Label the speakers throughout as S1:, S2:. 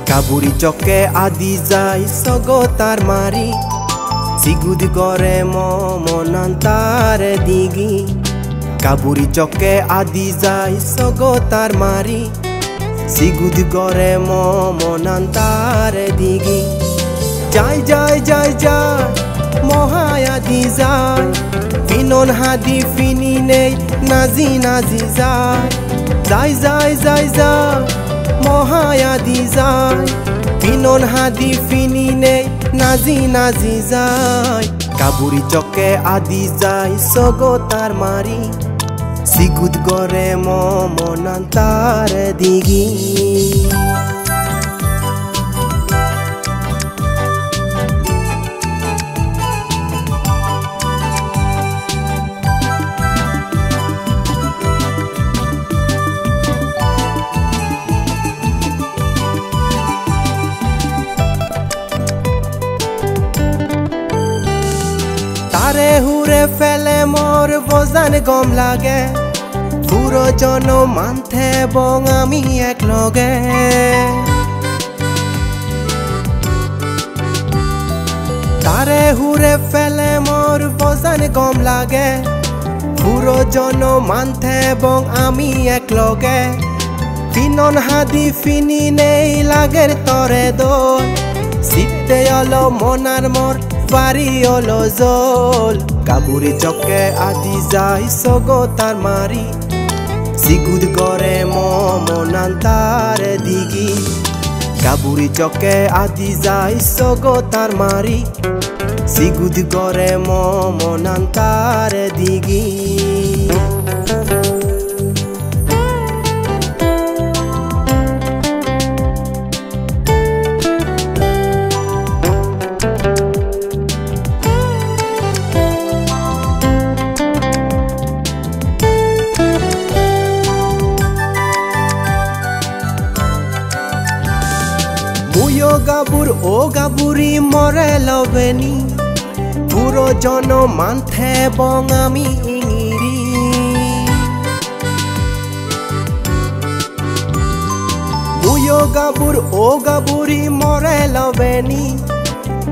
S1: কাবুরি চকে আদি যাই সগতার মারি সিগুদ করে মনান্তার দিগি কাবুরি চকে আদি যাই সগতার মারি সিগুদ করে মনান্তার দিগি যাই যাই যাই যাই মহায়াদি যাই ফিনন হাদি ফিনি নেই নাজি নাজি যাই যাই যাই যাই যাই মহায়াদি যাই ফিনন হাদি ফিনি নেই নাজি নাজি যাই কাবুরি চকে আদি যাই সগতার মারি সিগুদ করে মনান্তার দিগি তারে হুরে ফেলে মোর বজান গম লাগে পুরো জন মানথে বং আমি এক লগে তারে হুরে ফেলে মোর বজান গম লাগে পুরো জন মানথে বং আমি এক লগে ফিনন হাদি ফিনি নেই লাগের তরে দোল সিতে অলো মনার মোর পারি অলো জল কাবুরি চকে আদি যাই সগতার মারি সিগুদ করে মনান্তার দিগি কাবুরি চকে আদি যাই সগতার মারি সিগুদ করে মনান্তার দিগি গাবুর ও গাবুরি মরে লবেনি পুরো জন মানথে বং আমি ইঙিরি মুয়ো গাবুর ও গাবুরি মরে লবেনি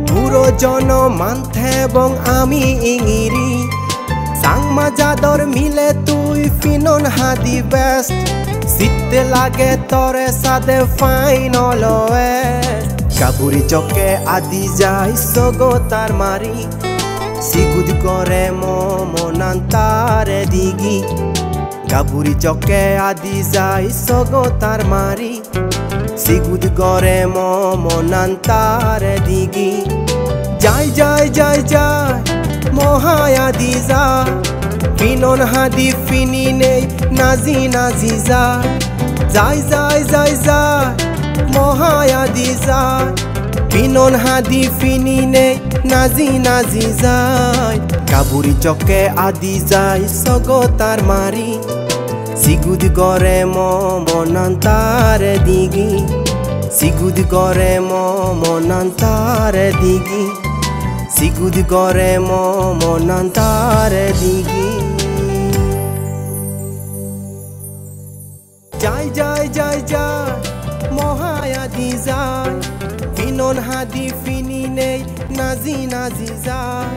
S1: পুরো জন মানথে বং আমি ইঙিরি সাংমা জাদর মিলে তুই ফিনন হাদি বেস্ট সিতে লাগে তরে সাদে ফাইনাল কাবুরি চকে আদি যাই সগতার মারি সিগুদ করে মনান্তার দিগি কাবুরি চকে আদি যাই সগতার মারি সিগুদ করে মনান্তার দিগি যাই যাই যাই যাই মহায়াদি যাই ফিনন হাদি ফিনি নেই নাজি নাজি যাই যাই যাই যাই যাই মহায়াদি যাই ফিনন হাদি ফিনি নেই নাজি নাজি যাই কাবুরি চকে আদি যাই সগতার মারি সিগুদ করে মনান্তার দিগি সিগুদ করে মনান্তার দিগি সিগুদ করে মনান্তার দিগি যাই যাই যাই যাই মহায়াদি যাই ফিনন হাদি ফিনি নেই নাজি নাজি যাই।